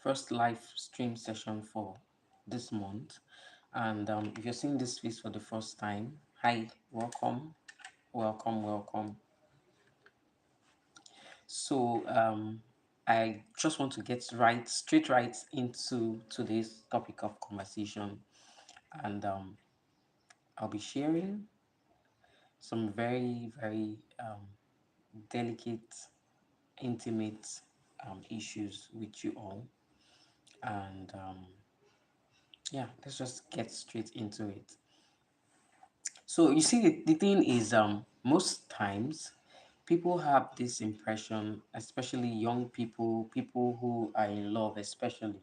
first live stream session for this month. And if you're seeing this face for the first time, hi, welcome, welcome, welcome. So I just want to get straight right into today's topic of conversation, and I'll be sharing some very, very delicate, intimate issues with you all. And yeah, let's just get straight into it. So you see, the thing is, most times people have this impression, especially young people, people who are in love, especially,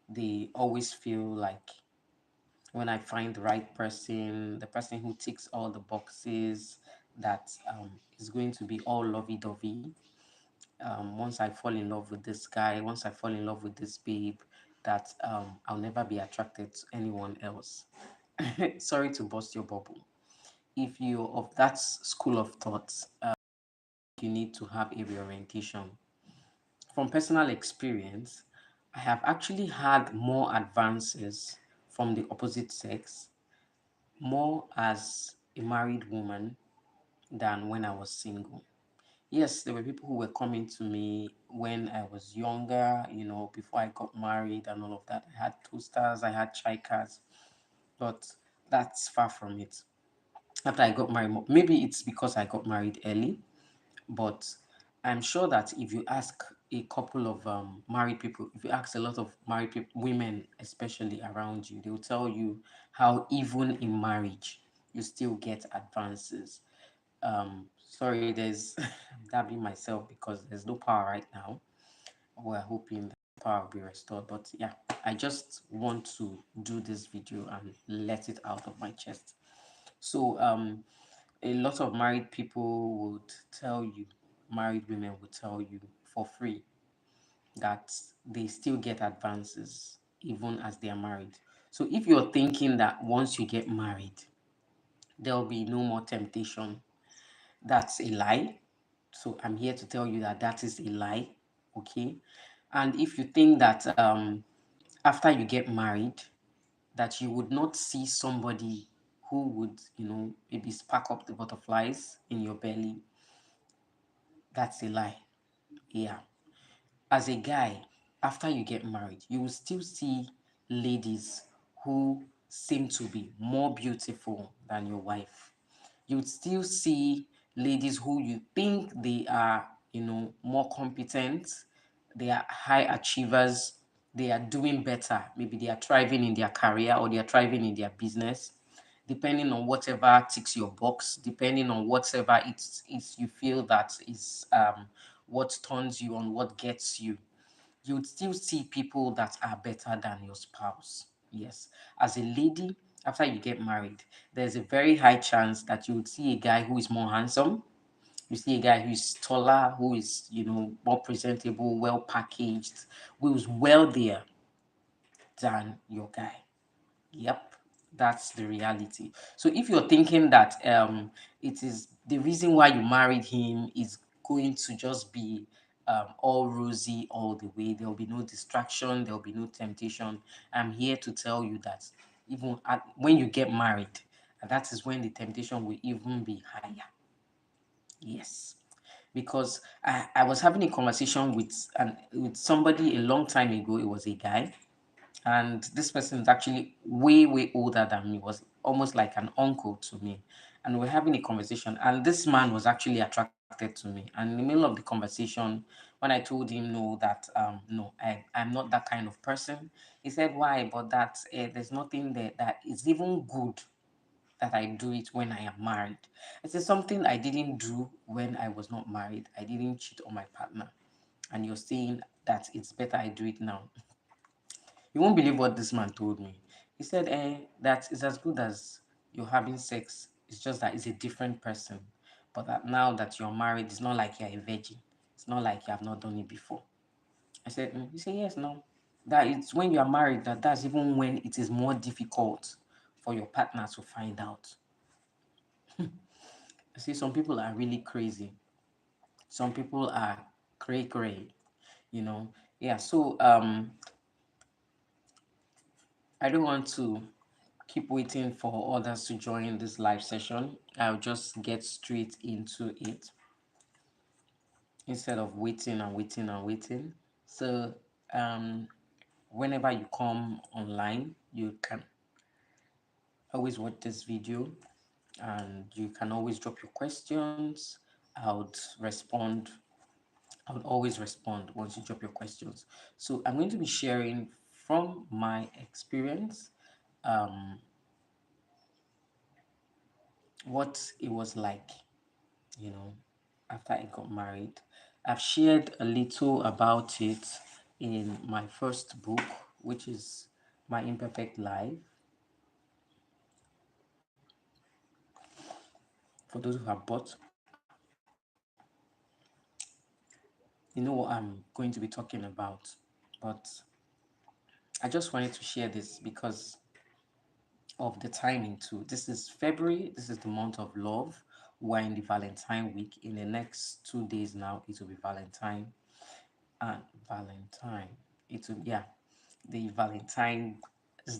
they always feel like when I find the right person, the person who ticks all the boxes, that is going to be all lovey dovey. Once I fall in love with this guy, once I fall in love with this babe, that I'll never be attracted to anyone else. Sorry to burst your bubble. If you're of that school of thoughts, you need to have a reorientation. From personal experience, I have actually had more advances from the opposite sex, more as a married woman than when I was single. Yes, there were people who were coming to me when I was younger, before I got married and all of that. I had toasters, I had chaikas, but that's far from it. After I got married, maybe it's because I got married early, but I'm sure that if you ask a couple of married people, if you ask a lot of married people, women especially around you, they'll tell you how even in marriage, you still get advances. Sorry, there's I'm dabbing myself because there's no power right now. We're hoping that power will be restored. But yeah, I just want to do this video and let it out of my chest. So a lot of married people would tell you, married women would tell you for free that they still get advances even as they are married. So if you're thinking that once you get married, there'll be no more temptation, that's a lie. So I'm here to tell you that that is a lie. Okay. And if you think that after you get married, that you would not see somebody who would, maybe spark up the butterflies in your belly, that's a lie. Yeah. As a guy, after you get married, you will still see ladies who seem to be more beautiful than your wife. You would still see ladies who you think they are, more competent, they are high achievers, they are doing better. Maybe they are thriving in their career or they are thriving in their business, depending on whatever ticks your box, depending on whatever it's you feel that is what turns you on, what gets you. You would still see people that are better than your spouse. Yes. As a lady, after you get married, there's a very high chance that you would see a guy who is more handsome. You see a guy who is taller, who is, more presentable, well packaged, who is wealthier than your guy. Yep, that's the reality. So if you're thinking that it is the reason why you married him is going to just be all rosy all the way, there'll be no distraction, there'll be no temptation. I'm here to tell you that when you get married, that is when the temptation will even be higher. Yes, because I was having a conversation with somebody a long time ago. It was a guy, and this person is actually way way older than me, was almost like an uncle to me, and we're having a conversation, and this man was actually attracted to me, and in the middle of the conversation, when I told him no, that no, I'm not that kind of person, he said, why? But that there's nothing there that is even good that I do it when I am married. It is something I didn't do when I was not married. I didn't cheat on my partner, and you're saying that it's better I do it now. You won't believe what this man told me. He said, that is as good as you're having sex. It's just that it's a different person. But that now that you're married, it's not like you're a virgin. It's not like you have not done it before. I said, He said, yes, no. That it's when you are married that's even when it is more difficult for your partner to find out. I see some people are really crazy. Some people are cray cray. You know, Yeah, so I don't want to keep waiting for others to join this live session. I'll just get straight into it instead of waiting and waiting and waiting. So um whenever you come online, you can always watch this video, and you can always drop your questions. I would respond. I would always respond once you drop your questions. So I'm going to be sharing from my experience what it was like, you know, after I got married. I've shared a little about it in my first book, which is My Imperfect Life. For those who have bought, you know what I'm going to be talking about. But I just wanted to share this because of the timing too. This is February, this is the month of love. We're in the Valentine week. In the next 2 days now, it will be Valentine and Valentine. It will, yeah, the Valentine's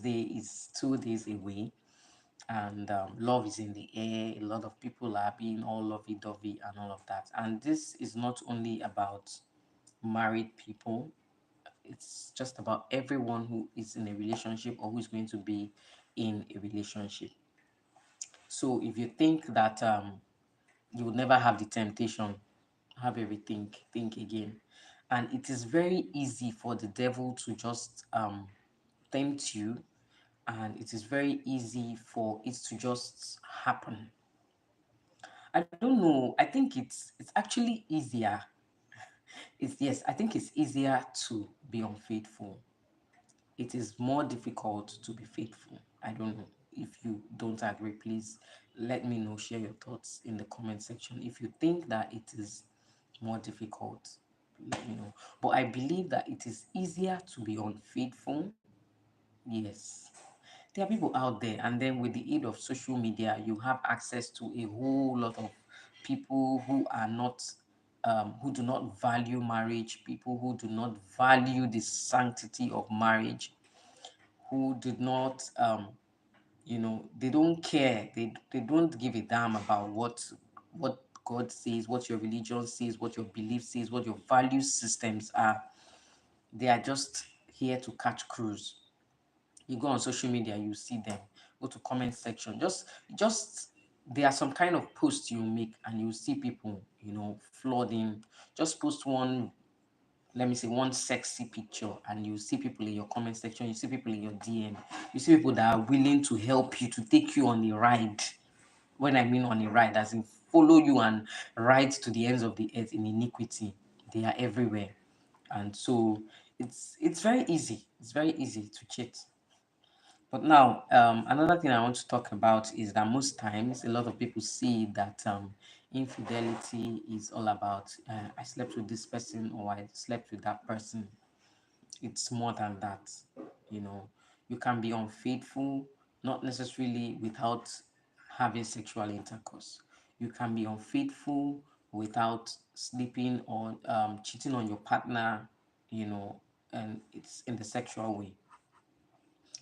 Day is 2 days away, and love is in the air. A lot of people are being all lovey dovey and all of that. And this is not only about married people, it's just about everyone who is in a relationship or who's going to be in a relationship. So if you think that you will never have the temptation, have everything, think again. And it is very easy for the devil to just tempt you, and it is very easy for it to just happen. I don't know. I think it's actually easier. It's yes, I think it's easier to be unfaithful. It is more difficult to be faithful. I don't know. If you don't agree, please let me know. Share your thoughts in the comment section. If you think that it is more difficult, let me know. But I believe that it is easier to be unfaithful. Yes. There are people out there, and then with the aid of social media, you have access to a whole lot of people who are not who do not value marriage, people who do not value the sanctity of marriage, who did not they don't care, they don't give a damn about what God says, what your religion says, what your belief says, what your value systems are. They are just here to catch cruise. You go on social media, you see them. Go to comment section, just there are some kind of posts you make, and you see people flooding. Just post one, let me say, one sexy picture, and you see people in your comment section, you see people in your DM, you see people that are willing to help you, to take you on a ride. When I mean on a ride, as in follow you and ride to the ends of the earth in iniquity. They are everywhere. And so it's very easy. It's very easy to cheat. But now, another thing I want to talk about is that most times a lot of people see that infidelity is all about I slept with this person or I slept with that person. It's more than that. You know, you can be unfaithful, not necessarily without having sexual intercourse. You can be unfaithful without sleeping or cheating on your partner, you know, and it's in the sexual way.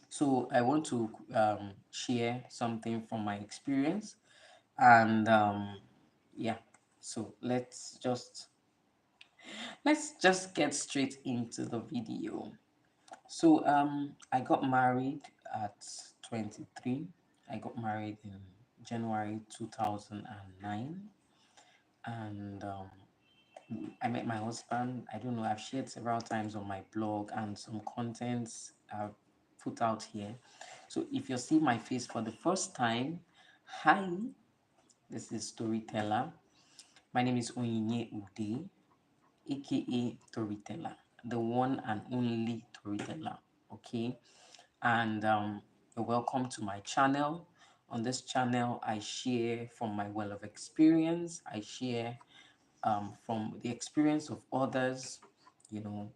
So I want to share something from my experience, and yeah. So let's just get straight into the video. So I got married at 23. I got married in January 2009, and I met my husband. I don't know, I've shared several times on my blog and some contents I've put out here. So if you see my face for the first time, hi, this is Tory Teller. My name is Onyinye Ude, aka Tory Teller, the one and only Tory Teller. Okay, and you're welcome to my channel. On this channel, I share from my well of experience. I share from the experience of others, you know.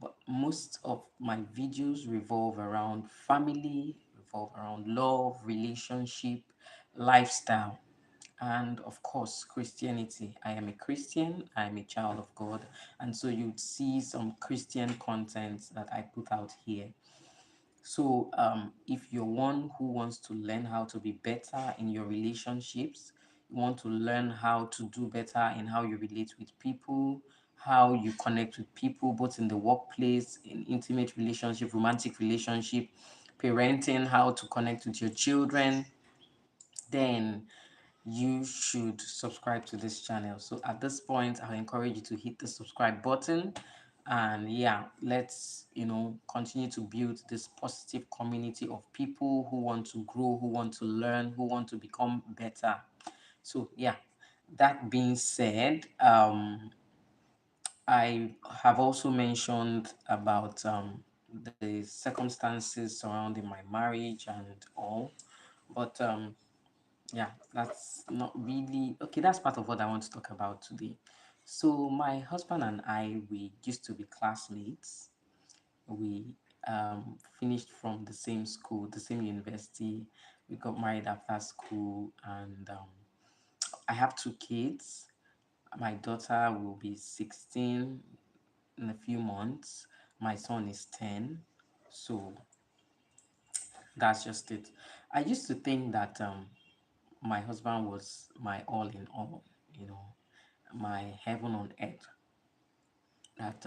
But most of my videos revolve around family, revolve around love, relationship, lifestyle. and of course Christianity. I am a Christian, I am a child of God, and so you'd see some Christian content that I put out here. So, if you're one who wants to learn how to be better in your relationships, you want to learn how to do better in how you relate with people, how you connect with people, both in the workplace, in intimate relationship, romantic relationship, parenting, how to connect with your children, then you should subscribe to this channel. So at this point, I encourage you to hit the subscribe button, and yeah, let's continue to build this positive community of people who want to grow, who want to learn, who want to become better. So yeah, that being said, I have also mentioned about the circumstances surrounding my marriage and all, but yeah, that's not really okay. That's part of what I want to talk about today. So my husband and I, we used to be classmates. We finished from the same school, the same university. We got married after school, and I have two kids. My daughter will be 16 in a few months. My son is 10. So that's just it. I used to think that my husband was my all in all, you know, my heaven on earth. That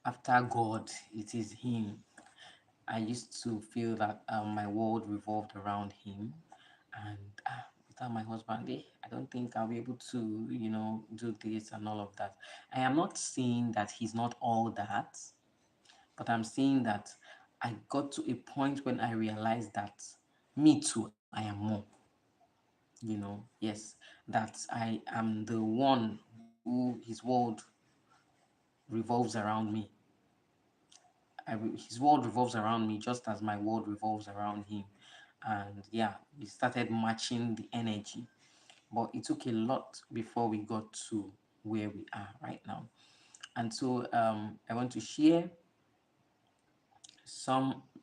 after God, it is Him. I used to feel that my world revolved around Him, and without my husband, I don't think I'll be able to, do this and all of that. I am not saying that He's not all that, but I'm saying that I got to a point when I realized that me too, I am more. Yes, that I am the one who his world revolves around me. His world revolves around me just as my world revolves around him. And yeah, we started matching the energy, but it took a lot before we got to where we are right now. And so I want to share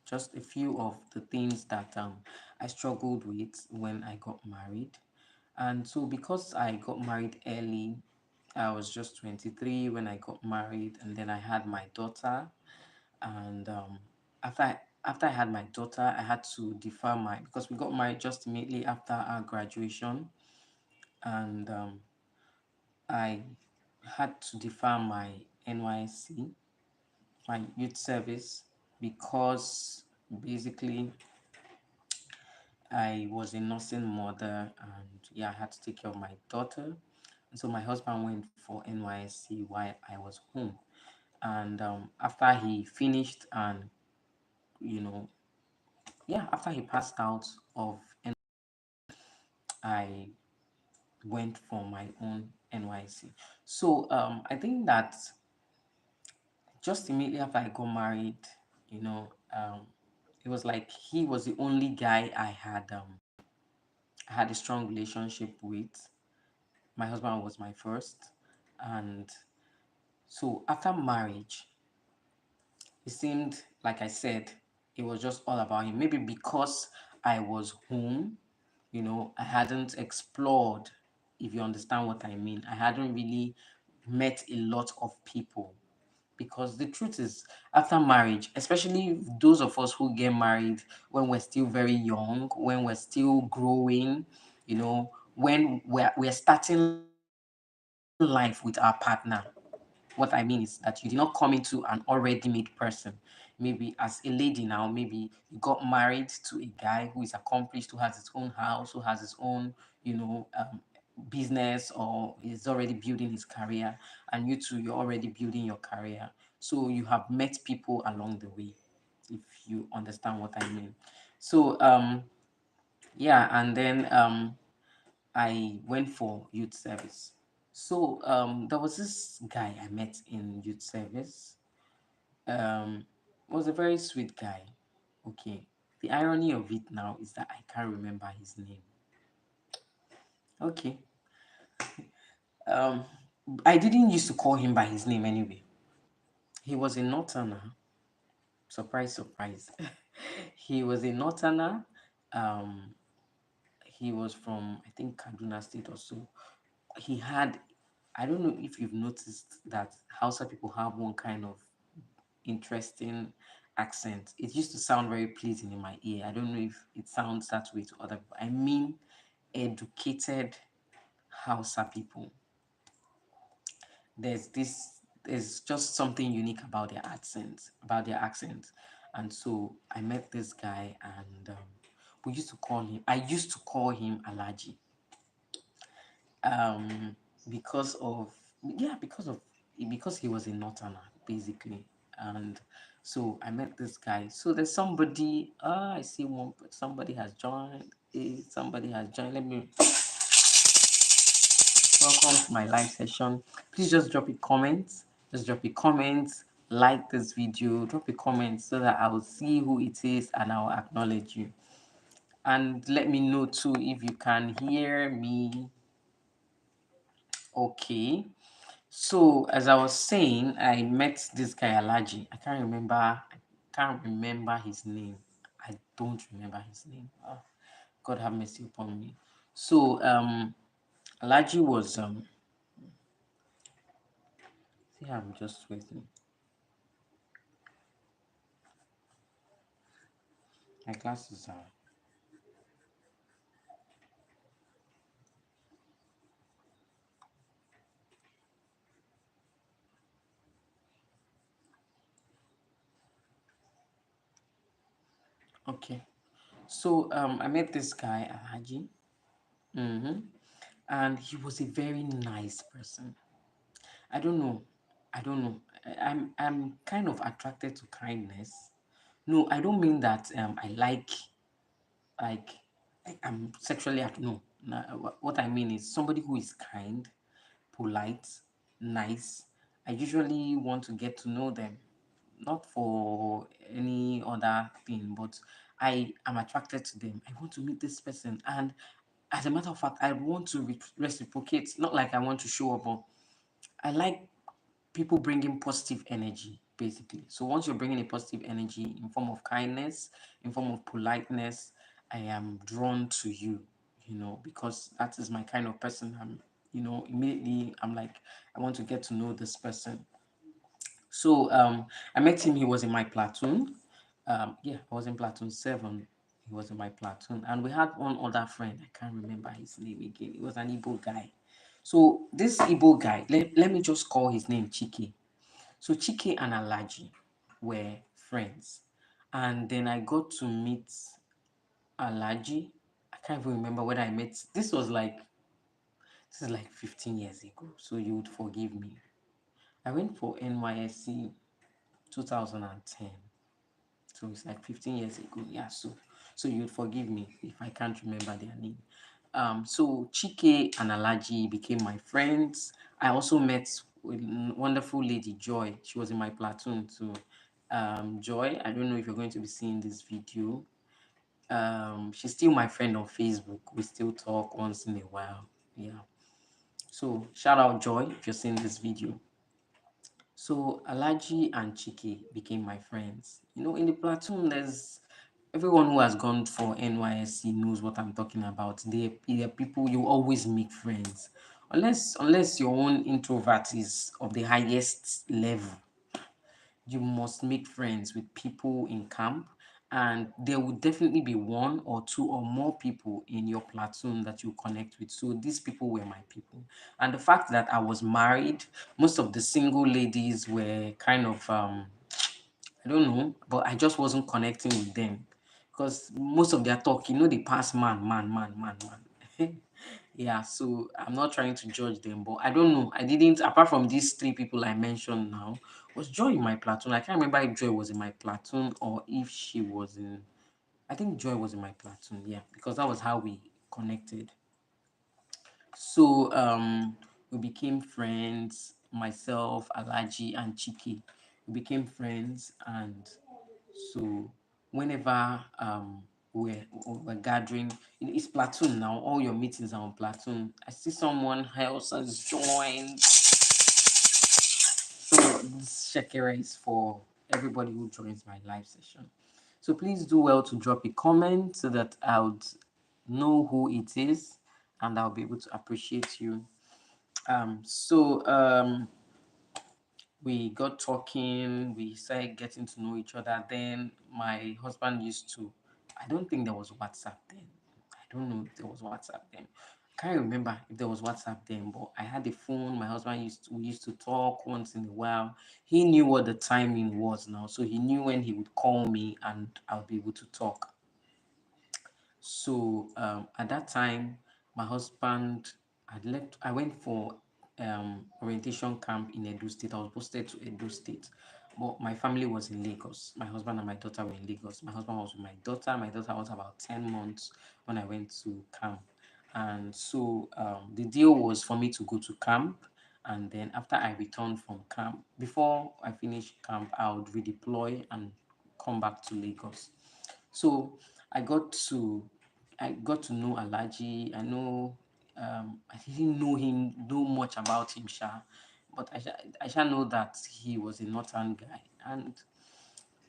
just a few of the things that I struggled with when I got married. And so, because I got married early, I was just 23 when I got married, and then I had my daughter. And after I had my daughter, I had to defer because we got married just immediately after our graduation, and I had to defer my NYC, my youth service, because basically I was a nursing mother, and yeah, I had to take care of my daughter. And so my husband went for NYSC while I was home. And after he finished, and you know, yeah, after he passed out of I went for my own NYC. So I think that just immediately after I got married, you know, um, it was like he was the only guy I had a strong relationship with. My husband was my first, and so after marriage, it seemed like I said, it was just all about him. Maybe because I was home, I hadn't explored, if you understand what I mean. I hadn't really met a lot of people. Because the truth is, after marriage, especially those of us who get married when we're still very young, when we're still growing, when we're starting life with our partner, what I mean is that you did not come into an already made person. Maybe as a lady now, maybe you got married to a guy who is accomplished, who has his own house, who has his own, business, or is already building his career, and you too, you're already building your career. So you have met people along the way, if you understand what I mean. So yeah, and then I went for youth service. So there was this guy I met in youth service. Um, was a very sweet guy. Okay. The irony of it now is that I can't remember his name. Okay. Um, I didn't used to call him by his name anyway. He was a northerner. Surprise, surprise. He was a northerner. Um, He was from, I think, Kaduna State or so. He had, I don't know if you've noticed that Hausa people have one kind of interesting accent. It used to sound very pleasing in my ear. I don't know if it sounds that way to other people. I mean, educated Hausa people. There's just something unique about their accent. And so I met this guy, and I used to call him Alaji, um, because of, yeah, because he was a northerner, basically. And so I met this guy. So there's somebody, I see somebody has joined. Somebody has joined. Let me welcome to my live session. Please just drop a comment. Just drop a comment, like this video, drop a comment so that I will see who it is and I will acknowledge you. And let me know too if you can hear me. Okay. So as I was saying, I met this guy Alaji. I can't remember his name. I don't remember his name. Oh, God have mercy upon me. So Alaji was see, I'm just waiting. My glasses are okay. So I met this guy Alaji. Mm-hmm. And he was a very nice person. I don't know. I don't know. I'm kind of attracted to kindness. No, I don't mean that I like I'm sexually no. What I mean is somebody who is kind, polite, nice. I usually want to get to know them, not for any other thing, but I am attracted to them. I want to meet this person, and as a matter of fact, I want to reciprocate. Not like I want to show up, but I like people bringing positive energy, basically. So once you're bringing a positive energy in form of kindness, in form of politeness, I am drawn to you, because that is my kind of person. Immediately I'm like, I want to get to know this person. So I met him. He was in my platoon. Yeah, I was in platoon 7. He was in my platoon, and we had one other friend. I can't remember his name again. He was an Igbo guy. So this Igbo guy, let me just call his name Chike. So Chike and Alaji were friends, and then I got to meet Alaji. I can't even remember when I met. This is like 15 years ago. So you would forgive me. I went for NYSC 2010. So it's like 15 years ago. Yeah, so you'd forgive me if I can't remember their name. So Chike and Alaji became my friends. I also met with wonderful lady Joy. She was in my platoon too. Joy, I don't know if you're going to be seeing this video. She's still my friend on Facebook. We still talk once in a while. Yeah. So shout out Joy if you're seeing this video. So Alaji and Chike became my friends. In the platoon, there's everyone who has gone for NYSC knows what I'm talking about. They're people you always make friends, unless your own introvert is of the highest level. You must make friends with people in camp, and there will definitely be one or two or more people in your platoon that you connect with. So these people were my people. And the fact that I was married, most of the single ladies were kind of I don't know, but I just wasn't connecting with them because most of their talk, they pass man, man, man, man, man. Yeah, so I'm not trying to judge them, but I don't know. I didn't, apart from these three people I mentioned now, was Joy in my platoon? I can't remember if Joy was in my platoon or if she was in, I think Joy was in my platoon, yeah, because that was how we connected. So we became friends, myself, Alaji, and Chiki. We became friends, and so whenever we're gathering, it's platoon now. All your meetings are on platoon. I see someone else has joined. So this shekere is for everybody who joins my live session. So please do well to drop a comment so that I would know who it is, and I'll be able to appreciate you. So we got talking, we started getting to know each other. Then my husband used to, I don't think there was WhatsApp then. I don't know if there was WhatsApp then. I can't remember if there was WhatsApp then, but I had a phone. My husband we used to talk once in a while. He knew what the timing was now, so he knew when he would call me and I'll be able to talk. So at that time, my husband had left. I went for orientation camp in Edo State. I was posted to Edo State, but my family was in Lagos. My husband and my daughter were in Lagos. My husband was with my daughter. My daughter was about 10 months when I went to camp, and so the deal was for me to go to camp. And then after I returned from camp, before I finished camp, I would redeploy and come back to Lagos. So I got to I got to know Alaji. I know I didn't know much about him, Sha, but I shall know that he was a northern guy. And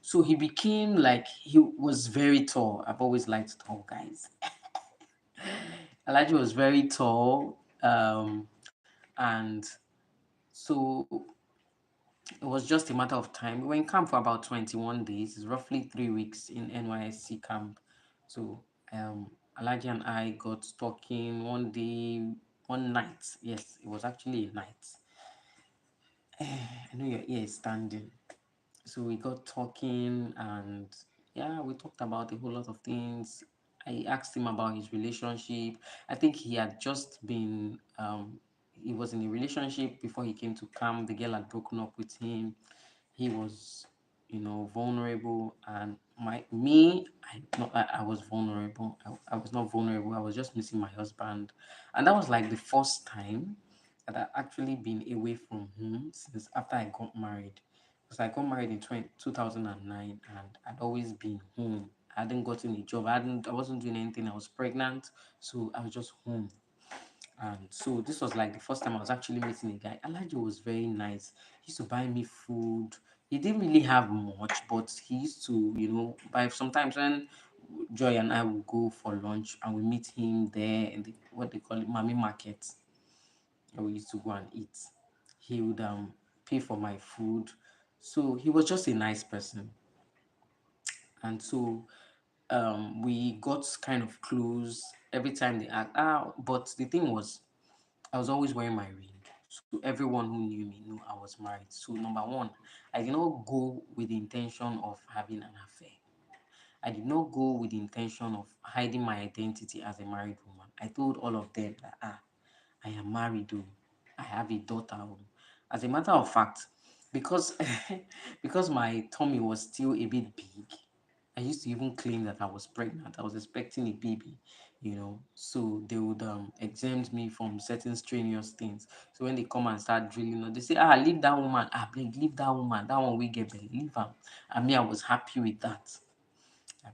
so he became like he was very tall. I've always liked tall guys. Alaji was very tall. And so it was just a matter of time. We were in camp for about 21 days. It's roughly 3 weeks in NYSC camp. So Alaji and I got talking one day, one night. Yes, it was actually a night. I know your ear is standing. So we got talking, and yeah, we talked about a whole lot of things. I asked him about his relationship. I think he had just been he was in a relationship before he came to camp. The girl had broken up with him. He was, vulnerable, and I was vulnerable. I was not vulnerable. I was just missing my husband, and that was like the first time that I actually been away from home since after I got married. Because I got married in 2009, and I'd always been home. I hadn't gotten a job. I wasn't doing anything. I was pregnant, so I was just home. And so this was like the first time I was actually meeting a guy. Alaji was very nice. He used to buy me food. He didn't really have much, but he used to, buy sometimes when Joy and I would go for lunch and we meet him there in the what they call it, Mami Market, and we used to go and eat. He would pay for my food. So he was just a nice person. And so we got kind of close every time they asked. But the thing was, I was always wearing my ring. So everyone who knew me knew I was married. So number one, I did not go with the intention of having an affair. I did not go with the intention of hiding my identity as a married woman. I told all of them that I am married, oh, I have a daughter. Oh. As a matter of fact, because because my tummy was still a bit big, I used to even claim that I was pregnant. I was expecting a baby. So they would exempt me from certain strenuous things. So when they come and start drilling, they say, leave that woman. Leave that woman. That one we get belly. Leave her. And me, I was happy with that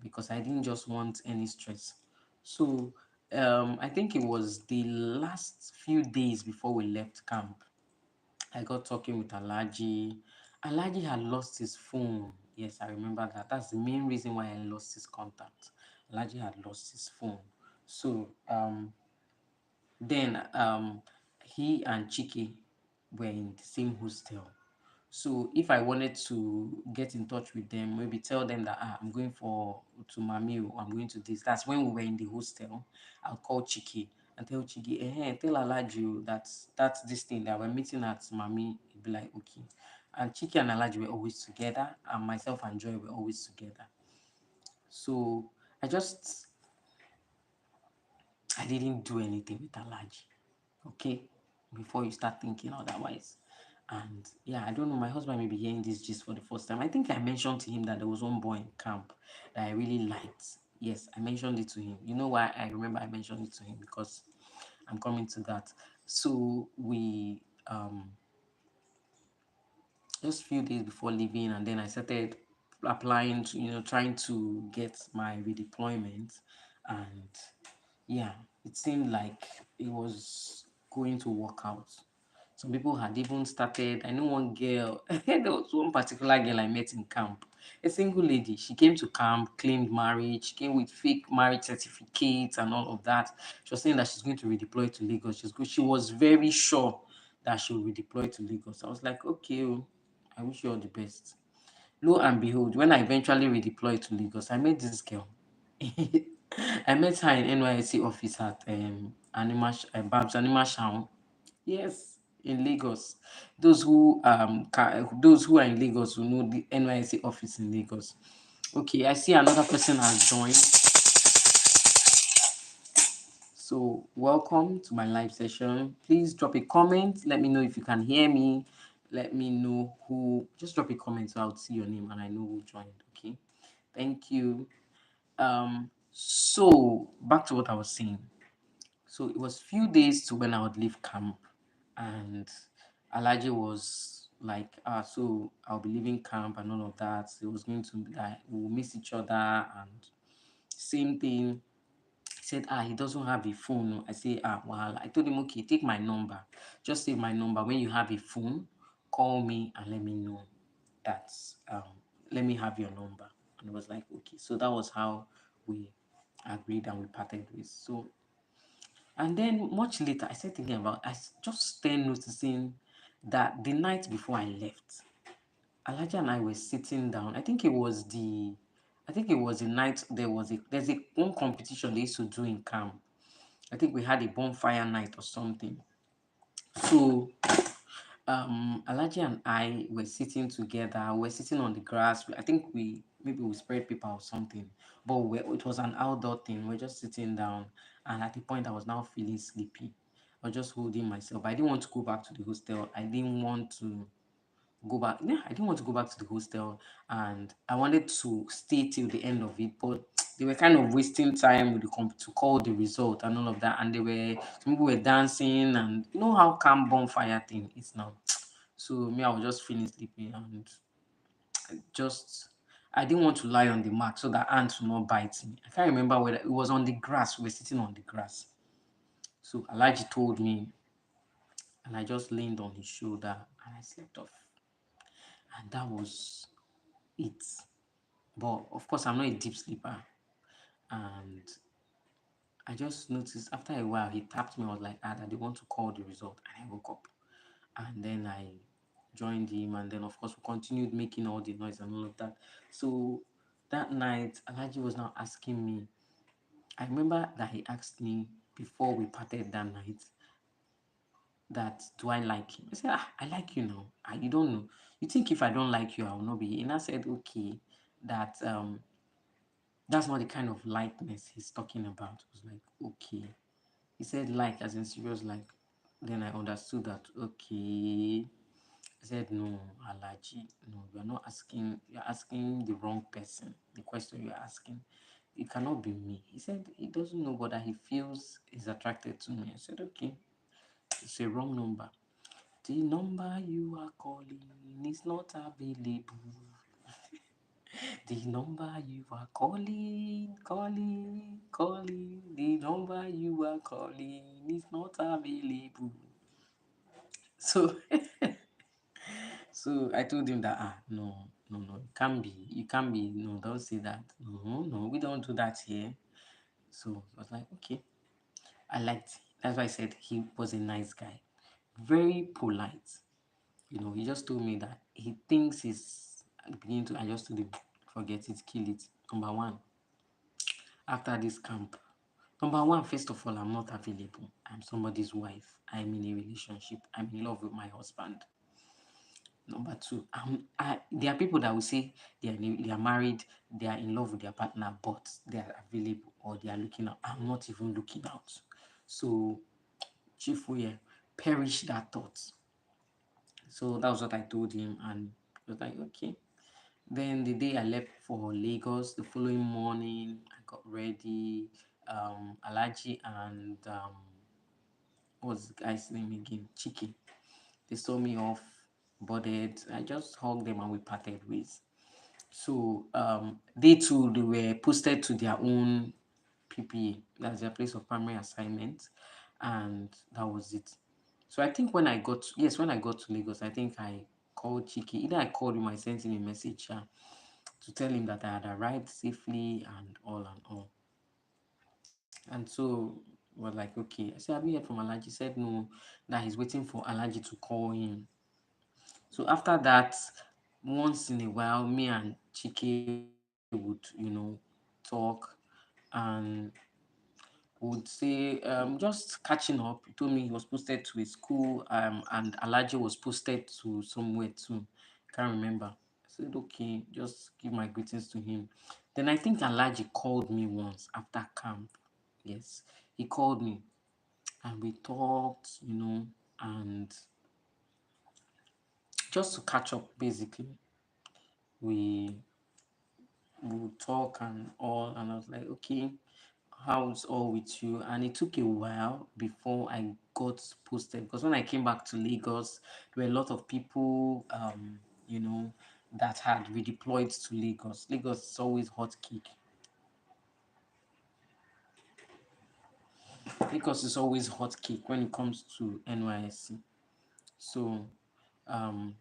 because I didn't just want any stress. So I think it was the last few days before we left camp. I got talking with Alaji. Alaji had lost his phone. Yes, I remember that. That's the main reason why I lost his contact. Alaji had lost his phone. So then he and Chiki were in the same hostel. So if I wanted to get in touch with them, maybe tell them that I'm going to Mami, or I'm going to this. That's when we were in the hostel. I'll call Chiki and tell Chiki, tell Alaji that's this thing that we're meeting at Mami. He'd be like, okay. And Chiki and Alaji were always together, and myself and Joy were always together. So I didn't do anything with Alaji. Okay, before you start thinking otherwise. And yeah, I don't know, my husband may be hearing this just for the first time. I think I mentioned to him that there was one boy in camp that I really liked. Yes, I mentioned it to him. You know why I remember I mentioned it to him? Because I'm coming to that. So we just a few days before leaving, and then I started applying to, trying to get my redeployment. And yeah, it seemed like it was going to work out. Some people had even started. I know one girl, there was one particular girl I met in camp. A single lady. She came to camp, claimed marriage, came with fake marriage certificates and all of that. She was saying that she's going to redeploy to Lagos. She was very sure that she will redeploy to Lagos. I was like, okay, oh, I wish you all the best. Lo and behold, when I eventually redeployed to Lagos, I met this girl. I met her in NYSC office at Babs Animal Shaun. Yes, in Lagos. Those who are in Lagos will know the NYSC office in Lagos. Okay, I see another person has joined. So welcome to my live session. Please drop a comment. Let me know if you can hear me. Let me know who. Just drop a comment so I'll see your name and I know who joined. Okay. Thank you. So back to what I was saying. So it was few days to when I would leave camp, and Alaji was like, so I'll be leaving camp and all of that. It was going to be like we'll miss each other, and same thing. He said, he doesn't have a phone. I say, well, I told him, okay, take my number. Just save my number. When you have a phone, call me and let me know that, let me have your number. And it was like, okay. So that was how we agreed and we parted ways. So, and then much later, I started thinking about, just started noticing that the night before I left, Alhaji and I were sitting down. I think it was the night there's a one competition they used to do in camp. I think we had a bonfire night or something. So Alhaji and I were sitting together. We were sitting on the grass. I think we spread paper or something. But it was an outdoor thing. We are just sitting down, and at the point I was now feeling sleepy. I was just holding myself. I didn't want to go back to the hostel. I didn't want to go back. Yeah, I didn't want to go back to the hostel, and I wanted to stay till the end of it, but they were kind of wasting time with to call the result and all of that. And some people were dancing, and you know how calm bonfire thing is now. So me, I was just feeling sleepy, and just I didn't want to lie on the mat so that ants will not bite me. I can't remember whether it was on the grass. We were sitting on the grass. So Alaji told me, and I just leaned on his shoulder and I slept off. And that was it. But of course, I'm not a deep sleeper. And I just noticed after a while, he tapped me. I was like, that they want to call the result. And I woke up. And then I joined him. And then, of course, we continued making all the noise and all of that. So that night, Alhaji was now asking me. I remember that he asked me before we parted that night that, do I like him? I said, I like you now. You don't know. You think if I don't like you, I will not be here. And I said, okay, that that's not the kind of likeness he's talking about. I was like, okay. He said like as in serious like. Then I understood that, okay. I said, no, Alaji, no, you're asking the wrong person. The question you're asking. It cannot be me. He said he doesn't know, but that he feels is attracted to me. I said, okay, it's a wrong number. The number you are calling is not available. The number you are calling, the number you are calling is not available. So, so I told him that, no, you can't be, no, don't say that. No, we don't do that here. So I was like, okay, I liked it. That's why I said he was a nice guy, very polite. He just told me that he thinks he's beginning to. I just told him, forget it, kill it. Number one, after this camp. Number one, first of all, I'm not available. I'm somebody's wife. I'm in a relationship. I'm in love with my husband. Number two, there are people that will say they are married, they are in love with their partner, but they are available or they are looking out. I'm not even looking out. So, Chief Oye, perish that thought. So that was what I told him, and he was like, okay. Then the day I left for Lagos, the following morning, I got ready. Alaji and what's the guy's name again? Chiki. They saw me off, boarded. I just hugged them and we parted ways. So they too, they were posted to their own PPA, that's their place of primary assignment, and that was it. So I think when I got to Lagos, I think I called Chiki. Either I called him, I sent him a message. to tell him that I had arrived safely and all and all. And so we're like, okay. I said, have you heard from Alaji? He said no, that he's waiting for Alaji to call him. So after that, once in a while, me and Chike would, talk and would say, just catching up. He told me he was posted to a school, and Alaji was posted to somewhere too. Can't remember. I said, okay, just give my greetings to him. Then I think Alaji called me once after camp. Yes, he called me and we talked, and just to catch up basically. We would talk and all, and I was like, okay, how's all with you? And it took a while before I got posted, because when I came back to Lagos, there were a lot of people, that had redeployed to Lagos. Lagos is always hot cake. Lagos is always hot cake when it comes to NYSC. So, um,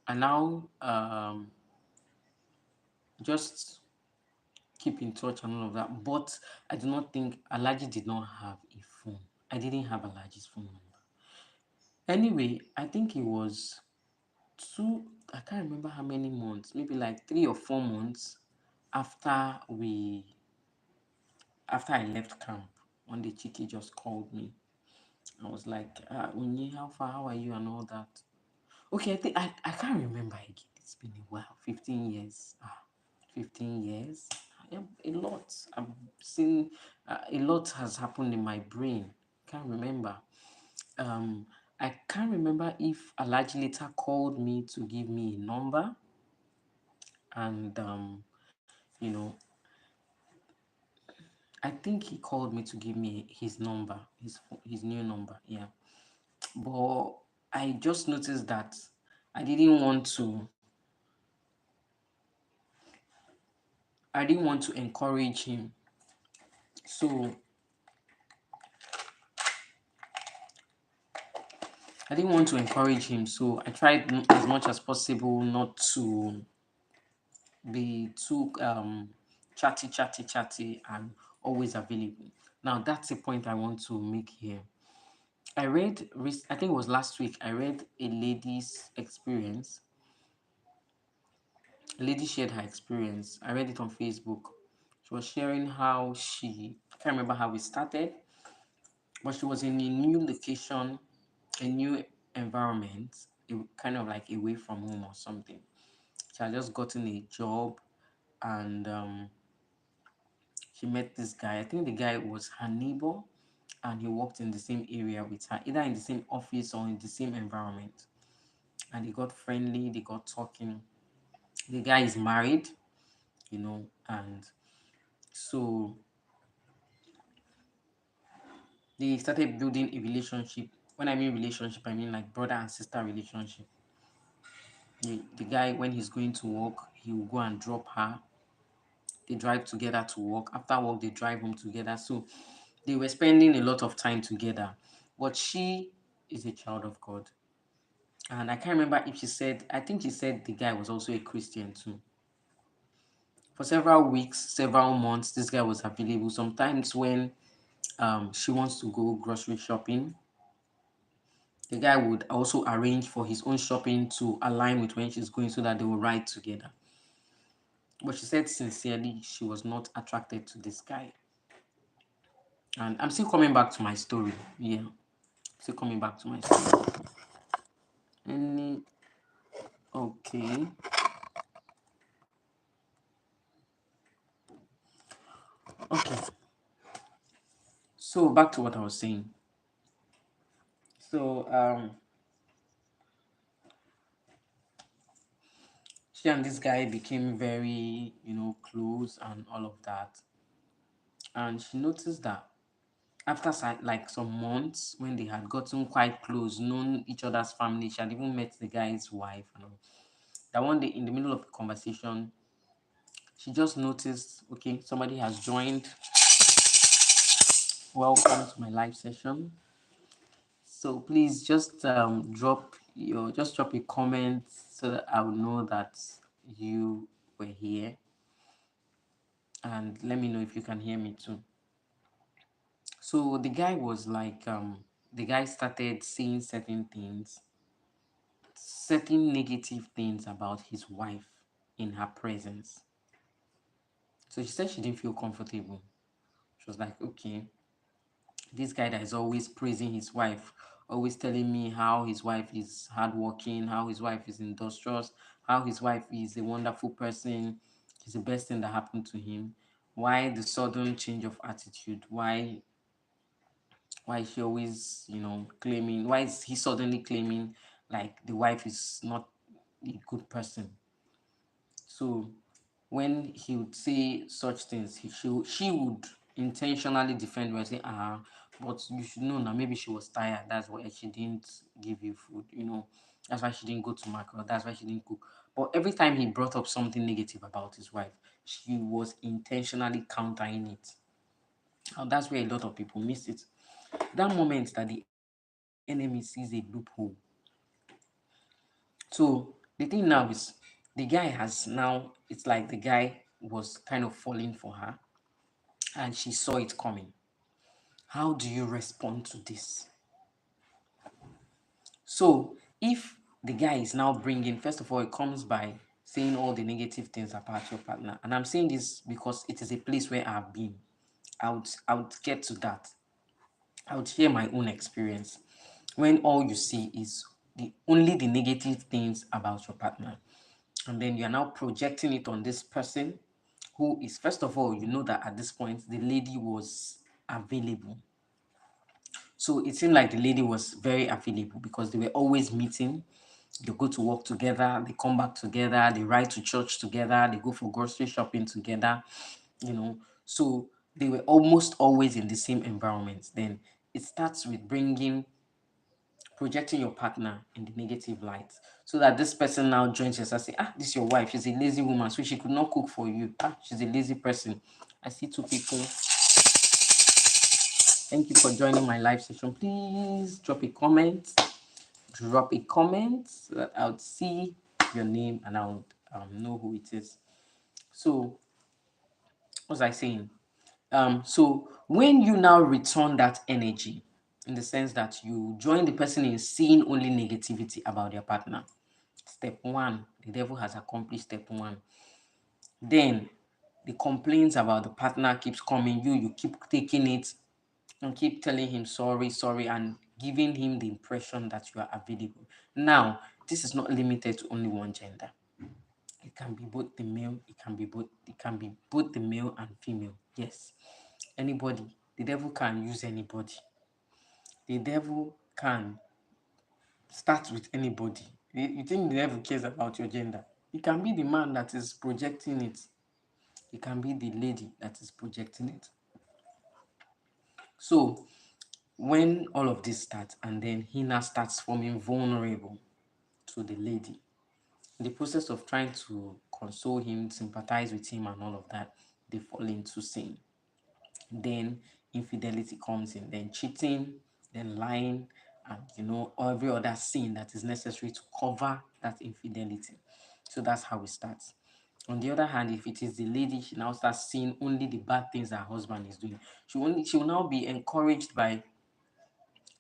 and now, just keep in touch and all of that. But I do not think Alaji did not have a phone. I didn't have Alaji's phone number. Anyway, I think it was I can't remember how many months, maybe like 3 or 4 months after after I left camp. One day Chiki just called me. I was like, Unyi, how far? How are you? And all that. Okay, I can't remember again. It's been a while. 15 years. 15 years. Yeah, a lot. I've seen a lot has happened in my brain. Can't remember. Um, I can't remember if Alhaji later called me to give me a number, and you know, I think he called me to give me his number, his new number. Yeah, but I just noticed that I didn't want to. I didn't want to encourage him, so I didn't want to encourage him. So I tried as much as possible not to be too chatty and always available. Now that's the point I want to make here. I think it was last week, I read a lady's experience. A lady shared her experience. I read it on Facebook. She was sharing how I can't remember how it started, but she was in a new location, a new environment, kind of like away from home or something. She had just gotten a job, and she met this guy. I think the guy was her neighbor, and he worked in the same area with her, either in the same office or in the same environment. And they got friendly, they got talking. The guy is married, and so they started building a relationship. When I mean relationship, I mean like brother and sister relationship. The guy, when he's going to work, he will go and drop her. They drive together to work. After work, they drive home together. So they were spending a lot of time together. But she is a child of God. And I can't remember if I think she said the guy was also a Christian too. For several weeks, several months, this guy was available. Sometimes when she wants to go grocery shopping, the guy would also arrange for his own shopping to align with when she's going so that they will ride together. But she said sincerely she was not attracted to this guy. And I'm still coming back to my story. Yeah. Still coming back to my story. Any okay. Okay. So back to what I was saying. So she and this guy became very, close and all of that. And she noticed that after like some months, when they had gotten quite close, known each other's family, she had even met the guy's wife and all. That one day in the middle of the conversation, she just noticed, okay, somebody has joined. Welcome to my live session. So please just drop a comment so that I will know that you were here, and let me know if you can hear me too. So the guy was like, the guy started saying certain negative things about his wife in her presence. So she said she didn't feel comfortable. She was like, okay, this guy that is always praising his wife, always telling me how his wife is hardworking, how his wife is industrious, how his wife is a wonderful person, is the best thing that happened to him. Why the sudden change of attitude? Why is she always, claiming? Why is he suddenly claiming like the wife is not a good person? So when he would say such things, she would intentionally defend her and say, but you should know now, maybe she was tired. That's why she didn't give you food, That's why she didn't go to market. That's why she didn't cook. But every time he brought up something negative about his wife, she was intentionally countering it. And that's where a lot of people miss it. That moment that the enemy sees a loophole. So the thing now is the guy has now, it's like the guy was kind of falling for her and she saw it coming. How do you respond to this? So if the guy is now bringing, first of all, it comes by saying all the negative things about your partner. And I'm saying this because it is a place where I've been. I would get to that. I would share my own experience. When all you see is only the negative things about your partner, and then you are now projecting it on this person who is, first of all, you know that at this point the lady was available. So it seemed like the lady was very available because they were always meeting. They go to work together, they come back together, they ride to church together, they go for grocery shopping together, So they were almost always in the same environment. Then it starts with projecting your partner in the negative light, so that this person now joins us and say, this is your wife, she's a lazy woman, so she could not cook for you. She's a lazy person. I see two people. Thank you for joining my live session. Please drop a comment so that I would see your name and I would know who it is. So what was I saying? So when you now return that energy, in the sense that you join the person in seeing only negativity about their partner, step one, the devil has accomplished step one. Then the complaints about the partner keeps coming. You keep taking it and keep telling him sorry, sorry, and giving him the impression that you are available. Now, this is not limited to only one gender. It can be both the male, it can be both the male and female. Yes. Anybody. The devil can use anybody. The devil can start with anybody. You think the devil cares about your gender? It can be the man that is projecting it. It can be the lady that is projecting it. So when all of this starts, and then he now starts forming vulnerable to the lady, in the process of trying to console him, sympathize with him, and all of that, they fall into sin. Then infidelity comes in, then cheating, then lying, and every other sin that is necessary to cover that infidelity. So that's how it starts. On the other hand, if it is the lady, she now starts seeing only the bad things her husband is doing. She will now be encouraged by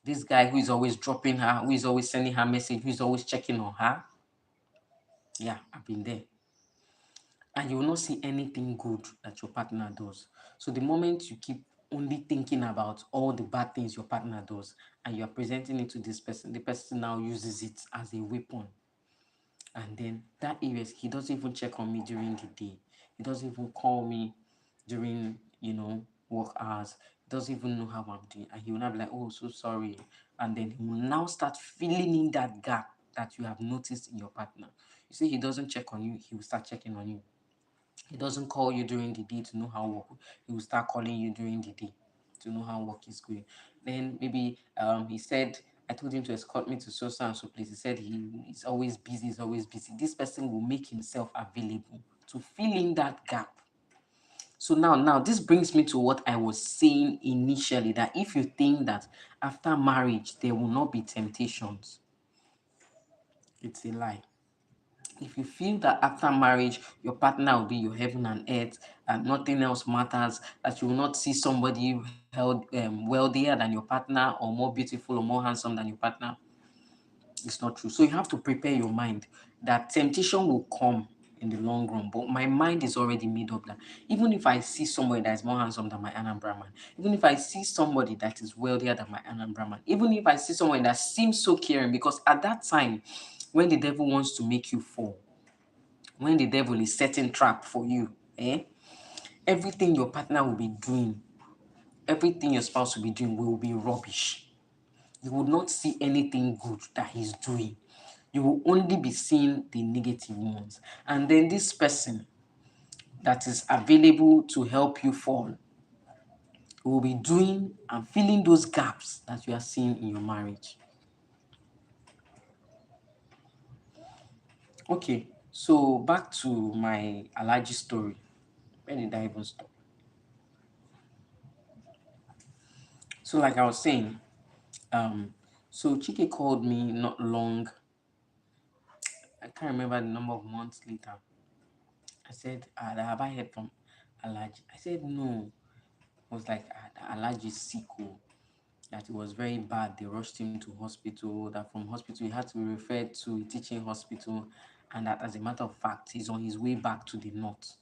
this guy who is always dropping her, who is always sending her message, who is always checking on her. Yeah, I've been there. And you will not see anything good that your partner does. So the moment you keep only thinking about all the bad things your partner does and you are presenting it to this person, the person now uses it as a weapon. And then that areas, he doesn't even check on me during the day. He doesn't even call me during, work hours. He doesn't even know how I'm doing. And he will not be like, oh, so sorry. And then he will now start filling in that gap that you have noticed in your partner. You see, he doesn't check on you, he will start checking on you. He doesn't call you during the day to know how work. He will start calling you during the day to know how work is going. Then maybe he said, I told him to escort me to so and so place. He said he is always busy, he's always busy. This person will make himself available to fill in that gap. So now this brings me to what I was saying initially, that if you think that after marriage there will not be temptations, it's a lie. If you feel that after marriage your partner will be your heaven and earth and nothing else matters, that you will not see somebody held wealthier than your partner or more beautiful or more handsome than your partner, it's not true. So you have to prepare your mind that temptation will come in the long run. But my mind is already made up that even if I see somebody that is more handsome than my Anambra man, even if I see somebody that is wealthier than my Anambra man, even if I see someone that seems so caring, because at that time, when the devil wants to make you fall, when the devil is setting trap for you, everything your partner will be doing, everything your spouse will be doing will be rubbish. You will not see anything good that he's doing. You will only be seeing the negative ones. And then this person that is available to help you fall will be doing and filling those gaps that you are seeing in your marriage. Okay, so back to my allergy story. Where did I even stop? So, like I was saying, um, so Chike called me not long. I can't remember the number of months later. I said, have I heard from allergy? I said no. I was like, the allergy is sick. Oh, that it was very bad. They rushed him to hospital. That from hospital he had to be referred to a teaching hospital, and that as a matter of fact, he's on his way back to the north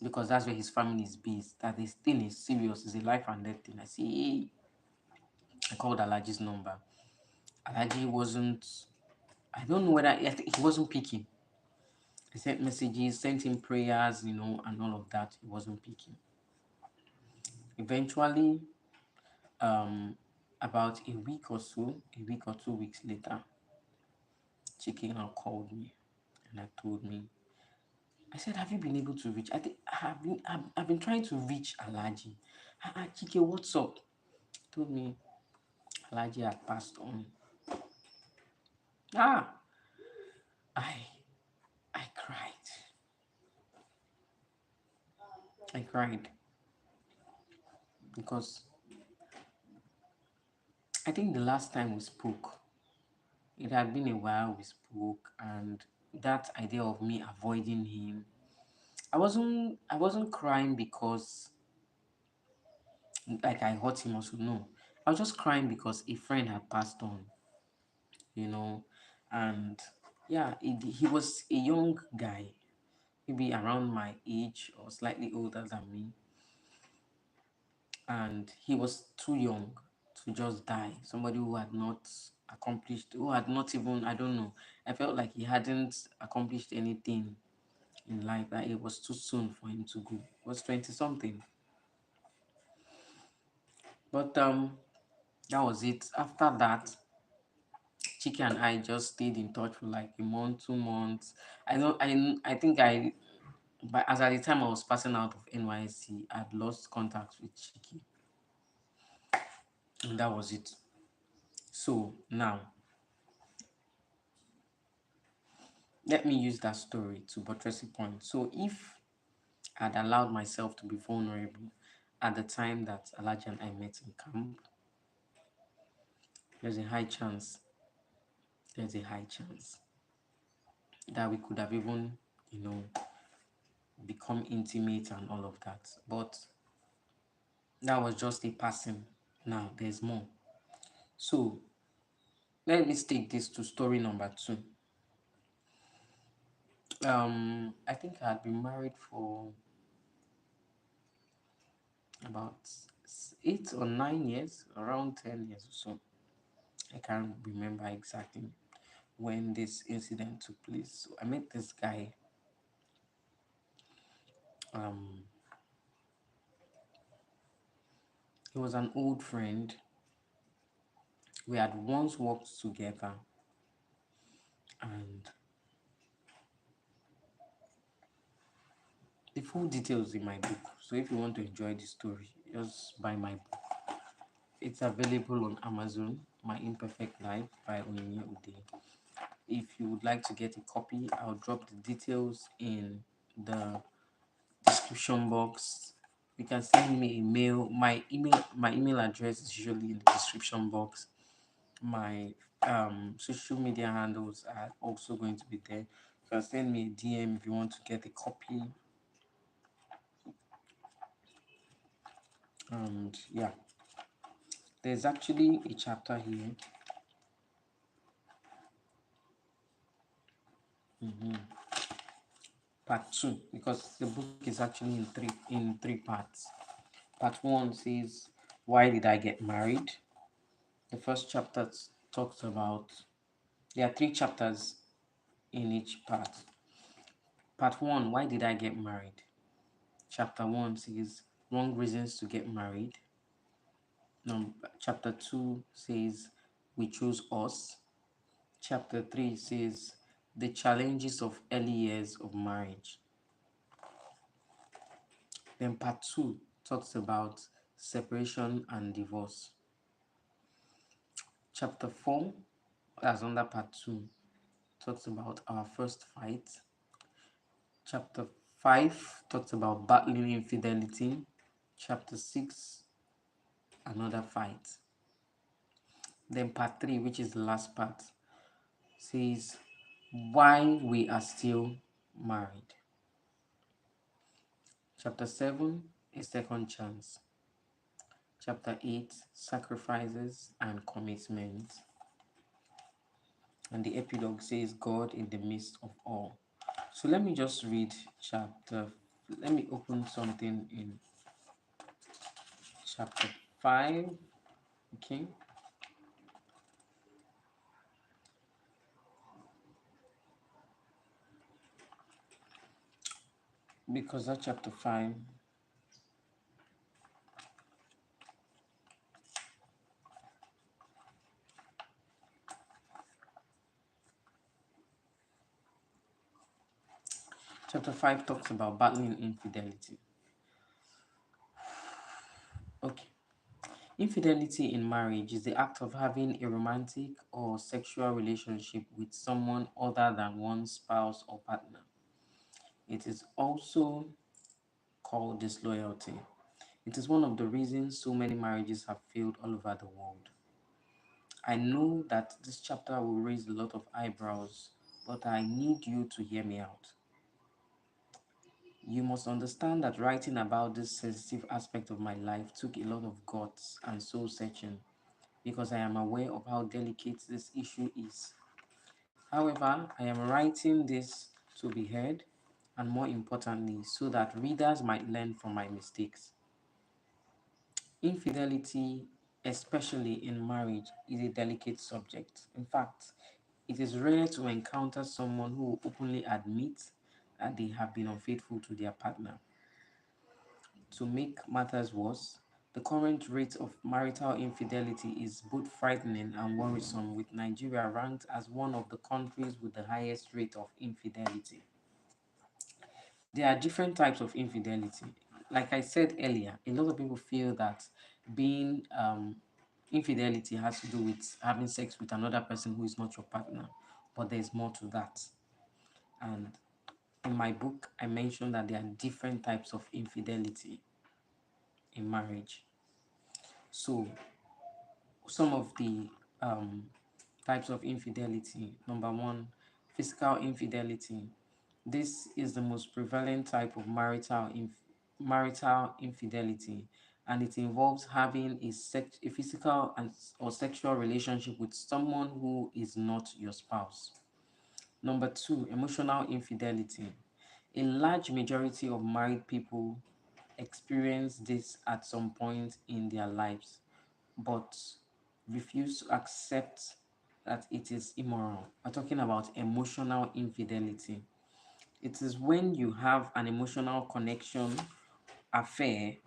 because that's where his family is based. That this thing is serious. It's a life and death thing. I say, hey. I called Alaji's number. Alaji wasn't. I don't know whether I think he wasn't picking. I sent messages, sent him prayers, and all of that. He wasn't picking. Eventually, um, about a week or 2 weeks later, Chicken now called me and I told me, I said, have you been able to reach? I think I've been trying to reach Alaji. Chike, what's up? He told me Alaji had passed on. Ah, I I cried. I cried because I think the last time we spoke, it had been a while we spoke, and that idea of me avoiding him, I wasn't crying because like I hurt him also. No. I was just crying because a friend had passed on, you know, and yeah, he was a young guy, maybe around my age or slightly older than me, and he was too young to just die. Somebody who had not accomplished, who had not even, I don't know, I felt like he hadn't accomplished anything in life, that it was too soon for him to go. He was 20 something. But that was it. After that, Chiki and I just stayed in touch for like a month, 2 months. I don't I think but as at the time I was passing out of NYC, I'd lost contact with Chiki. And that was it. So now let me use that story to buttress the point. So if I'd allowed myself to be vulnerable at the time that Alaji and I met in camp, there's a high chance, there's a high chance that we could have even, you know, become intimate and all of that. But that was just a passing. Now there's more. So let me take this to story number two. I think I had been married for about 8 or 9 years, around 10 years or so. I can't remember exactly when this incident took place. So I met this guy. Um, he was an old friend. We had once worked together, and the full details in my book. So if you want to enjoy the story, just buy my book. It's available on Amazon, My Imperfect Life by Onyinye Ude. If you would like to get a copy, I'll drop the details in the description box. You can send me a mail. My email address is usually in the description box. My social media handles are also going to be there. You can send me a DM if you want to get a copy. And yeah, there's actually a chapter here. Part two, because the book is actually in three parts. Part one says, "Why did I get married?" The first chapter talks about. There are three chapters in each part. Part one, "Why did I get married?" Chapter one says, "Wrong reasons to get married." Chapter two says, "We chose us." Chapter 3 says, "The challenges of early years of marriage." Then part 2 talks about separation and divorce. Chapter 4, that's under part 2, talks about our first fight. Chapter 5 talks about battling infidelity. Chapter 6, another fight. Then part 3, which is the last part, says why we are still married. Chapter 7, a second chance. Chapter 8, sacrifices and commitment. And the epilogue says, God in the midst of all. So let me just read let me open something in chapter 5. Okay. Because that chapter 5 talks about battling infidelity. Okay. Infidelity in marriage is the act of having a romantic or sexual relationship with someone other than one's spouse or partner. It is also called disloyalty. It is one of the reasons so many marriages have failed all over the world. I know that this chapter will raise a lot of eyebrows, but I need you to hear me out. You must understand that writing about this sensitive aspect of my life took a lot of guts and soul searching because I am aware of how delicate this issue is. However, I am writing this to be heard and, more importantly, so that readers might learn from my mistakes. Infidelity, especially in marriage, is a delicate subject. In fact, it is rare to encounter someone who will openly admit that they have been unfaithful to their partner. To make matters worse, the current rate of marital infidelity is both frightening and worrisome, with Nigeria ranked as one of the countries with the highest rate of infidelity. There are different types of infidelity. Like I said earlier, a lot of people feel that being infidelity has to do with having sex with another person who is not your partner, but there's more to that. And in my book, I mentioned that there are different types of infidelity in marriage. So, some of the types of infidelity. Number one, physical infidelity. This is the most prevalent type of marital infidelity, and it involves having a physical or sexual relationship with someone who is not your spouse. Number two, emotional infidelity. A large majority of married people experience this at some point in their lives, but refuse to accept that it is immoral. We're talking about emotional infidelity. It is when you have an emotional connection, affair,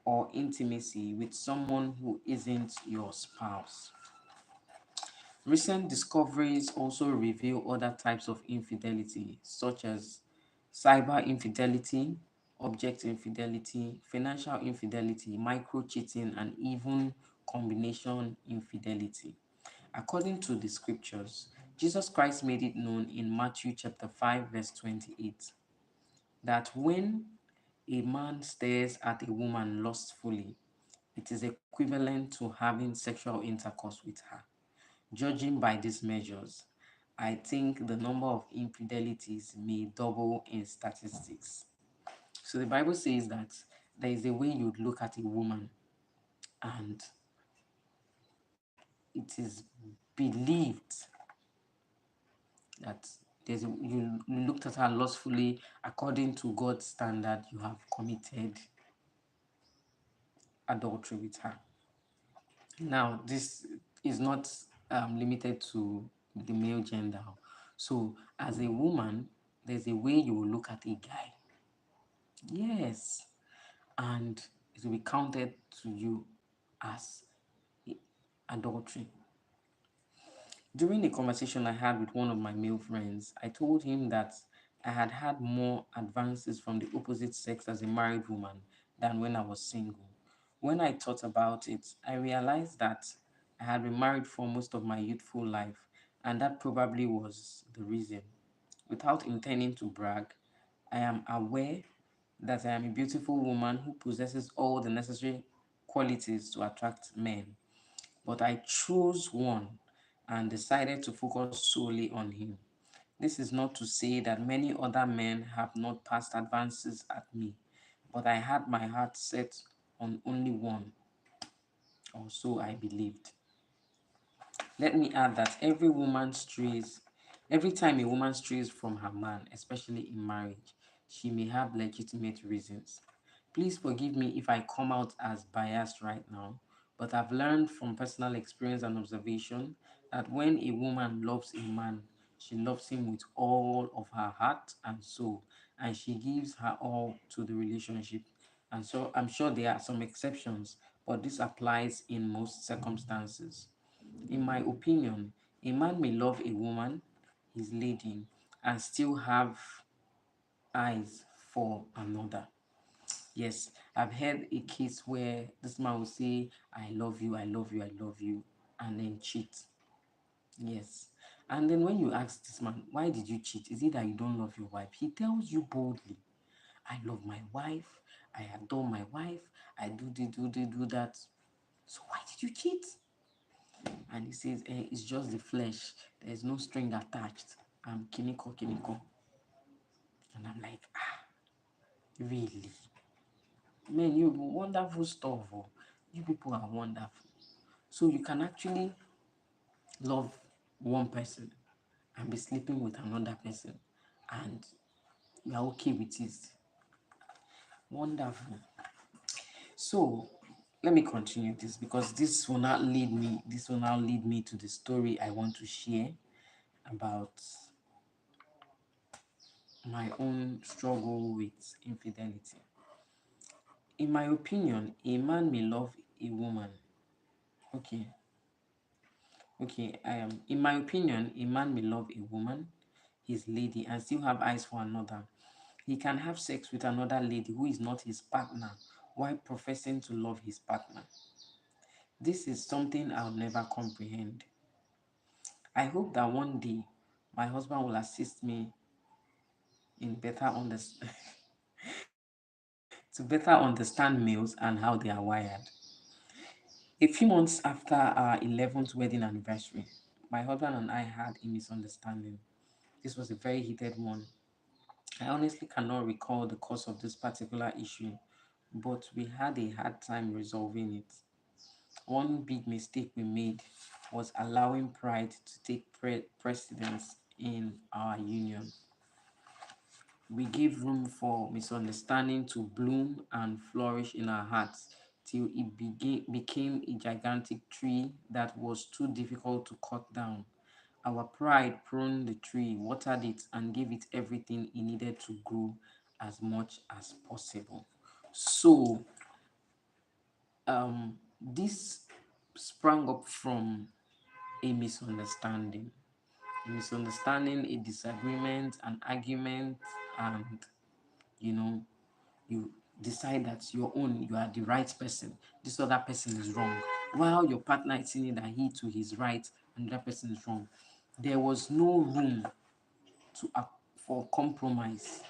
or intimacy with someone who isn't your spouse. Recent discoveries also reveal other types of infidelity, such as cyber infidelity, object infidelity, financial infidelity, micro cheating, and even combination infidelity. According to the scriptures, Jesus Christ made it known in Matthew chapter 5, verse 28, that when a man stares at a woman lustfully, it is equivalent to having sexual intercourse with her. Judging by these measures, I think the number of infidelities may double in statistics. So the Bible says that there is a way you'd look at a woman, and it is believed that you looked at her lustfully according to God's standard, you have committed adultery with her. Now, this is not limited to the male gender. So, as a woman, there's a way you will look at a guy. Yes. And it will be counted to you as adultery. During a conversation I had with one of my male friends, I told him that I had had more advances from the opposite sex as a married woman than when I was single. When I thought about it, I realized that I had been married for most of my youthful life, and that probably was the reason. Without intending to brag, I am aware that I am a beautiful woman who possesses all the necessary qualities to attract men, but I chose one and decided to focus solely on him. This is not to say that many other men have not passed advances at me, but I had my heart set on only one, or so I believed. Let me add that every time a woman strays from her man, especially in marriage, she may have legitimate reasons. Please forgive me if I come out as biased right now, but I've learned from personal experience and observation that when a woman loves a man, she loves him with all of her heart and soul, and she gives her all to the relationship. And so I'm sure there are some exceptions, but this applies in most circumstances. In my opinion, a man may love a woman, his lady, and still have eyes for another. Yes, I've heard a case where this man will say, I love you, I love you, I love you, and then cheat. Yes. And then when you ask this man, why did you cheat? Is it that you don't love your wife? He tells you boldly, I love my wife, I adore my wife, I do that. So why did you cheat? And he says, it's just the flesh. There's no string attached. I'm kiniko kiniko. And I'm like, really? Man, you wonderful stuff. Oh. You people are wonderful. So you can actually love one person and be sleeping with another person, and you are okay with it. Wonderful. So let me continue this, because this will now lead me to the story I want to share about my own struggle with infidelity. In my opinion, a man may love a woman. Okay, okay. In my opinion, a man may love a woman, his lady, and still have eyes for another. He can have sex with another lady who is not his partner while professing to love his partner. This is something I'll never comprehend. I hope that one day my husband will assist me in better understand to better understand males and how they are wired. A few months after our 11th wedding anniversary, my husband and I had a misunderstanding. This was a very heated one. I honestly cannot recall the cause of this particular issue, but we had a hard time resolving it. One big mistake we made was allowing pride to take precedence in our union. We gave room for misunderstanding to bloom and flourish in our hearts till it became a gigantic tree that was too difficult to cut down. Our pride pruned the tree, watered it, and gave it everything it needed to grow as much as possible. So, this sprang up from a misunderstanding. A misunderstanding, a disagreement, an argument, and you know, you decide that you are the right person, this other person is wrong, while your partner is saying that he too is right and that person is wrong. There was no room to for compromise,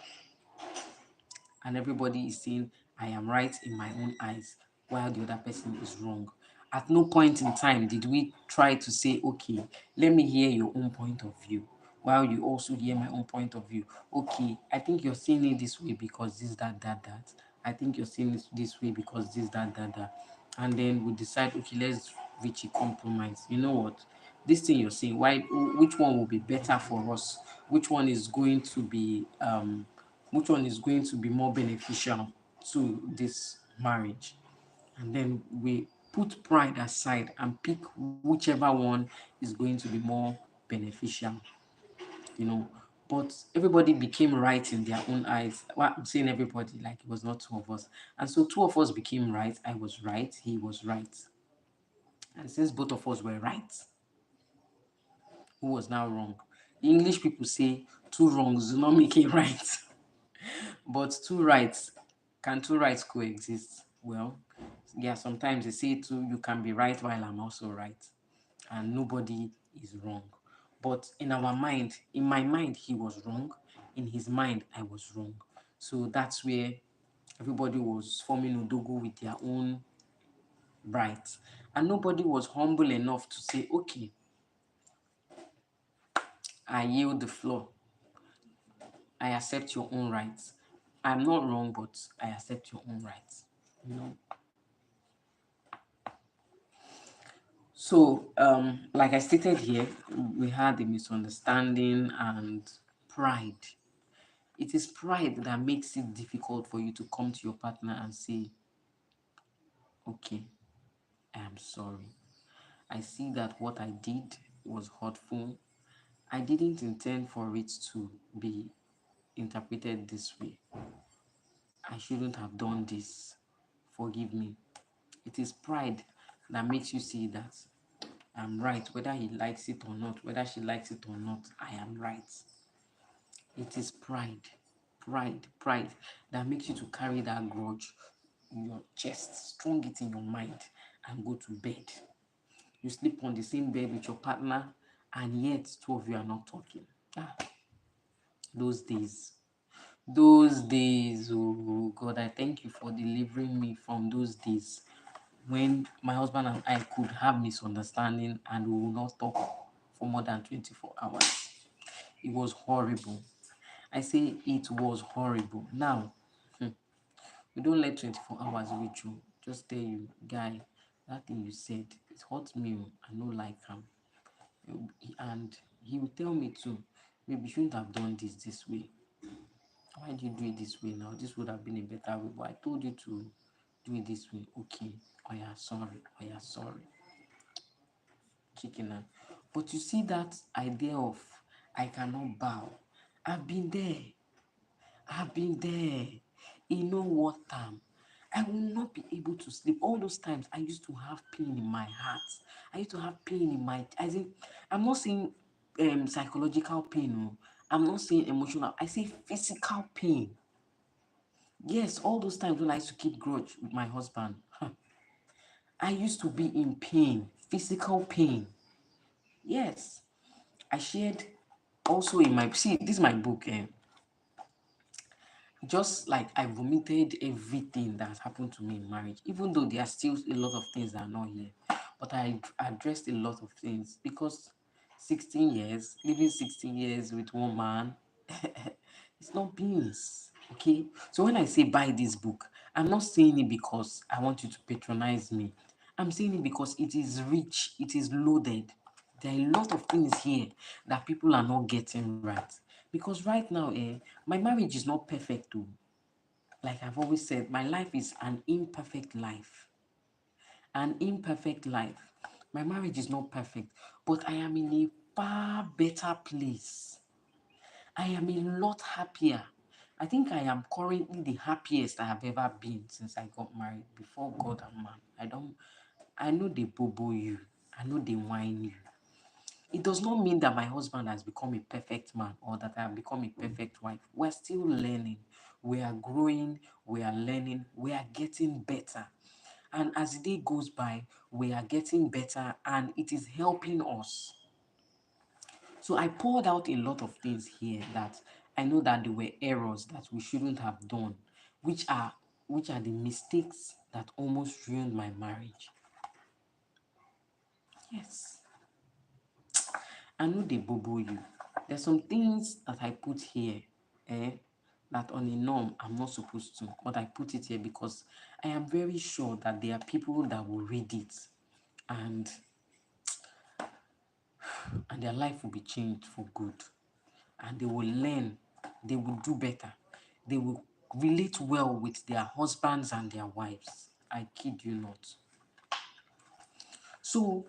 and everybody is saying I am right in my own eyes while the other person is wrong. At no point in time did we try to say, okay, let me hear your own point of view. while you also hear my own point of view. Okay, I think you're seeing it this way because this, that. I think you're seeing it this way because this, that. And then we decide, okay, let's reach a compromise. You know what? This thing you're saying, why, which one will be better for us? Which one is going to be which one is going to be more beneficial to this marriage? And then we put pride aside and pick whichever one is going to be more beneficial, you know. But everybody became right in their own eyes. Well, I'm saying everybody, like it was not two of us. And so two of us became right. I was right, he was right. And since both of us were right, who was now wrong? The English people say two wrongs do not make it right. But two rights, can two rights coexist? Well, yeah, sometimes they say too, you can be right while I'm also right. And nobody is wrong. But in our mind, in my mind, he was wrong. In his mind, I was wrong. So that's where everybody was forming Udogo with their own rights. And nobody was humble enough to say, okay, I yield the floor. I accept your own rights. I'm not wrong, but I accept your own rights. You know. So, like I stated here, we had a misunderstanding and pride. It is pride that makes it difficult for you to come to your partner and say, okay, I am sorry. I see that what I did was hurtful. I didn't intend for it to be interpreted this way. I shouldn't have done this. Forgive me. It is pride that makes you see that I'm right, whether he likes it or not, whether she likes it or not, I am right. It is pride that makes you to carry that grudge in your chest, strong it in your mind, and go to bed. You sleep on the same bed with your partner, and yet two of you are not talking. Ah, those days. Those days, oh God, I thank you for delivering me from those days when my husband and I could have misunderstanding and we will not talk for more than 24 hours. It was horrible. I say it was horrible. Now, we don't let 24 hours reach you. Just tell you, guy, that thing you said, it hurt me. I no like him. And he will tell me too, maybe you shouldn't have done this way. Why did you do it this way now? This would have been a better way. But I told you to do it this way. Okay. Oh yeah, sorry. Oh yeah, sorry. Chicken. But you see that idea of I cannot bow. I've been there. I've been there. You know what time? I will not be able to sleep. All those times I used to have pain in my heart. I used to have pain in my I think I'm not saying psychological pain. No. I'm not saying emotional. I say physical pain. Yes, all those times when I used to keep grudge with my husband, I used to be in pain, physical pain. Yes, I shared also in my see this is my book. Just like I vomited everything that has happened to me in marriage, even though there are still a lot of things that are not here. But I addressed a lot of things because 16 years, living 16 years with one man, it's not beans. Okay. So when I say buy this book, I'm not saying it because I want you to patronize me. I'm saying it because it is rich, it is loaded. There are a lot of things here that people are not getting right. Because right now, my marriage is not perfect too. Like I've always said, my life is an imperfect life. An imperfect life. My marriage is not perfect, but I am in a far better place. I am a lot happier. I think I am currently the happiest I have ever been since I got married before God and man. I know they bobo you. I know they whine you. It does not mean that my husband has become a perfect man or that I have become a perfect wife. We're still learning. We are growing. We are learning. We are getting better. And as the day goes by, we are getting better and it is helping us. So I poured out a lot of things here that I know that there were errors that we shouldn't have done, which are the mistakes that almost ruined my marriage. Yes. I know they bobo you. There's some things that I put here, eh, that on a norm I'm not supposed to, but I put it here because I am very sure that there are people that will read it and their life will be changed for good, and they will learn, they will do better, they will relate well with their husbands and their wives. I kid you not. So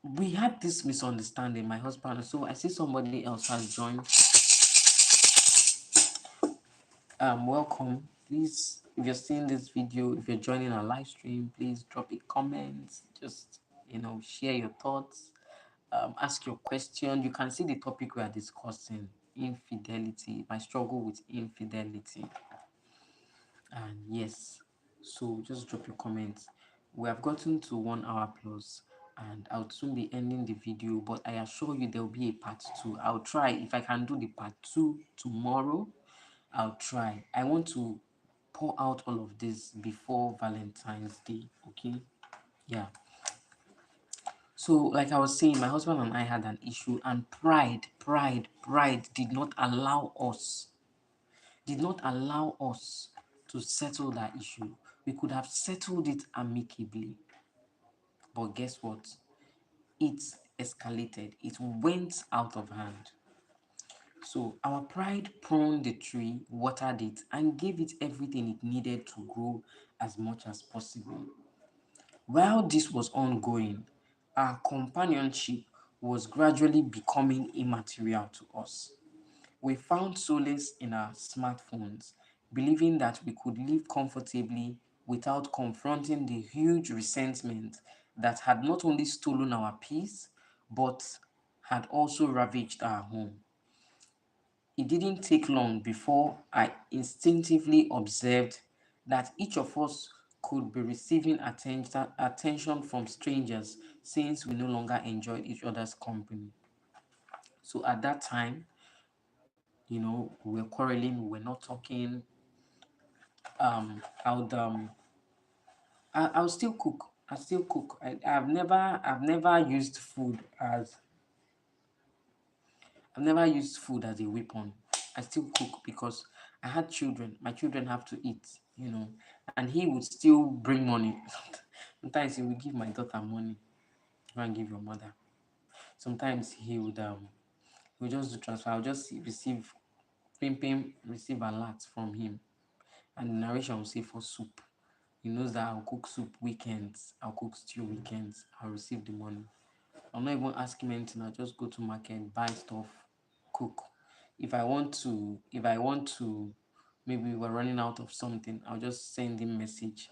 we had this misunderstanding, my husband. So I see somebody else has joined. Welcome. Please, if you're seeing this video, if you're joining our live stream, please drop a comment. Just share your thoughts. Ask your question. You can see the topic we are discussing: infidelity. My struggle with infidelity. And yes, so just drop your comments. We have gotten to 1 hour plus, and I'll soon be ending the video. But I assure you, there will be a part two. I'll try if I can do the part two tomorrow. I'll try. I want to pour out all of this before Valentine's Day. Okay. Yeah. So, like I was saying, my husband and I had an issue, and pride did not allow us to settle that issue. We could have settled it amicably, but guess what? It escalated. It went out of hand. So our pride pruned the tree, watered it, and gave it everything it needed to grow as much as possible. While this was ongoing, our companionship was gradually becoming immaterial to us. We found solace in our smartphones, believing that we could live comfortably without confronting the huge resentment that had not only stolen our peace, but had also ravaged our home. It didn't take long before I instinctively observed that each of us could be receiving attention from strangers since we no longer enjoyed each other's company. So at that time, we were quarreling, we were not talking. I would I'll still cook. I still cook. I've never used food as I've never used food as a weapon. I still cook because I had children. My children have to eat. And he would still bring money. Sometimes he would give my daughter money. Go and give your mother. Sometimes he would just do transfer. I'll just receive receive a lot from him. And the narration will say for soup. He knows that I'll cook soup weekends, I'll cook stew weekends, I'll receive the money. I'm not even asking him anything, I'll just go to market, buy stuff, cook. If I want to, maybe we're running out of something, I'll just send him message.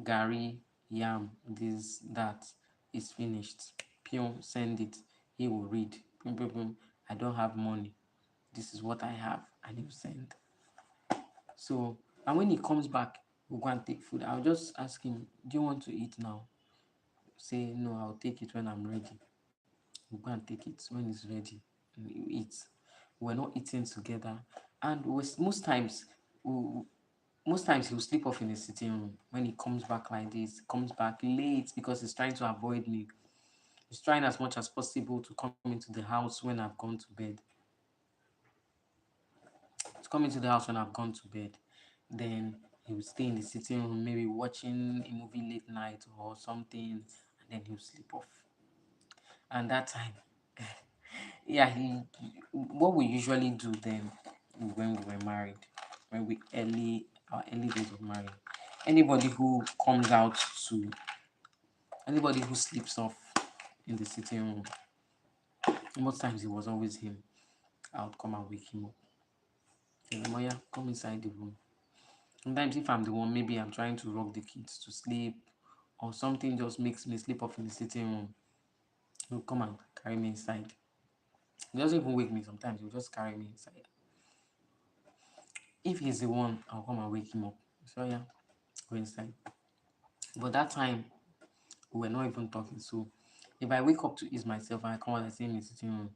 Gary, yam, this, that is finished. Pion, send it. He will read. Boom, boom, boom. I don't have money. This is what I have. And he'll send. So, and when he comes back, we'll go and take food. I'll just ask him, do you want to eat now? Say, no, I'll take it when I'm ready. We'll go and take it when it's ready. And you eat. We're not eating together. And we, most times he'll sleep off in the sitting room. When he comes back like this, he comes back late because he's trying to avoid me. He's trying as much as possible to come into the house when I've gone to bed. To come into the house when I've gone to bed. Then he will stay in the sitting room, maybe watching a movie late night or something, and then he'll sleep off. And that time, yeah, what we usually do then when we were married, when we our early days of marriage, anybody who comes out to anybody who sleeps off in the sitting room, most times it was always him. I would come and wake him up. Say, Moya, come inside the room. Sometimes if I'm the one, maybe I'm trying to rock the kids to sleep or something just makes me sleep off in the sitting room, he'll come and carry me inside. He doesn't even wake me sometimes, he'll just carry me inside. If he's the one, I'll come and wake him up. So yeah, go inside. But that time, we were not even talking. So if I wake up to ease myself and I come out and see him in the sitting room,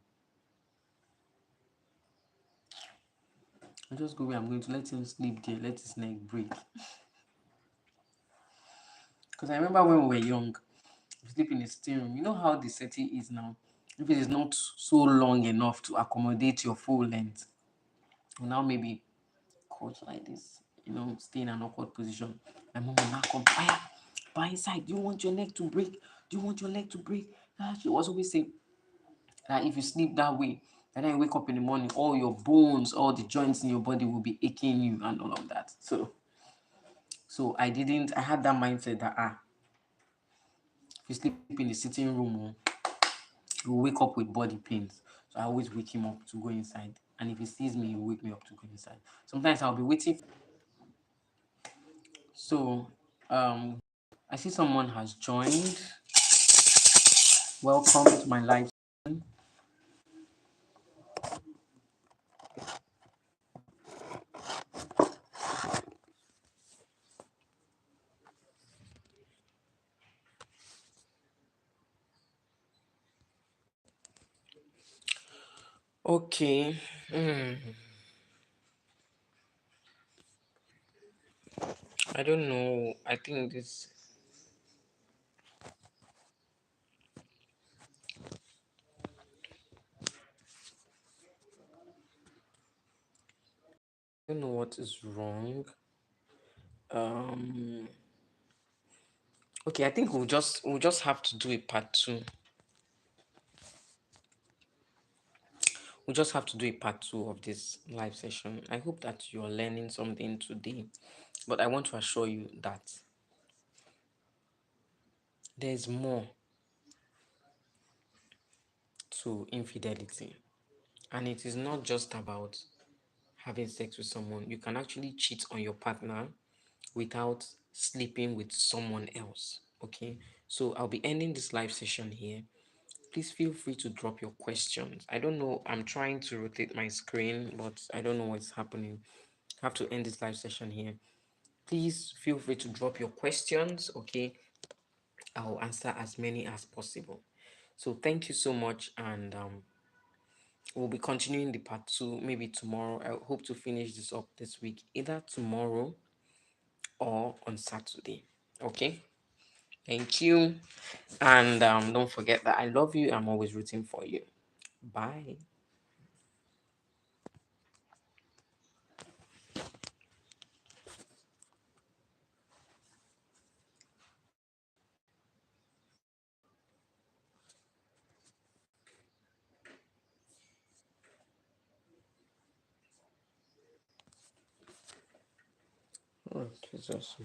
I just go where I'm going to let him sleep there, let his neck break. Because I remember when we were young, we sleep in the sitting room. You know how the setting is now. If it is not so long enough to accommodate your full length, you now maybe crouch like this, stay in an awkward position. My mom will now come, fire, by inside. Do you want your leg to break? Do you want your leg to break? She was always saying that if you sleep that way, and then you wake up in the morning, all your bones, all the joints in your body will be aching you and all of that. So I had that mindset that if you sleep in the sitting room, you will wake up with body pains. So I always wake him up to go inside. And if he sees me, he will wake me up to go inside. Sometimes I'll be waiting. So I see someone has joined. Welcome to my live session. Okay. I don't know. I don't know what is wrong. Um okay, I think we'll just have to do a part two. We'll just have to do a part two of this live session. I hope that you're learning something today. But I want to assure you that there's more to infidelity. And it is not just about having sex with someone. You can actually cheat on your partner without sleeping with someone else. Okay. So I'll be ending this live session here. Please feel free to drop your questions. I don't know. I'm trying to rotate my screen, but I don't know what's happening. I have to end this live session here. Please feel free to drop your questions. Okay. I'll answer as many as possible. So thank you so much, and we'll be continuing the part two maybe tomorrow. I hope to finish this up this week, either tomorrow or on Saturday. Okay. Thank you. And don't forget that I love you. I'm always rooting for you. Bye. Oh, Jesus.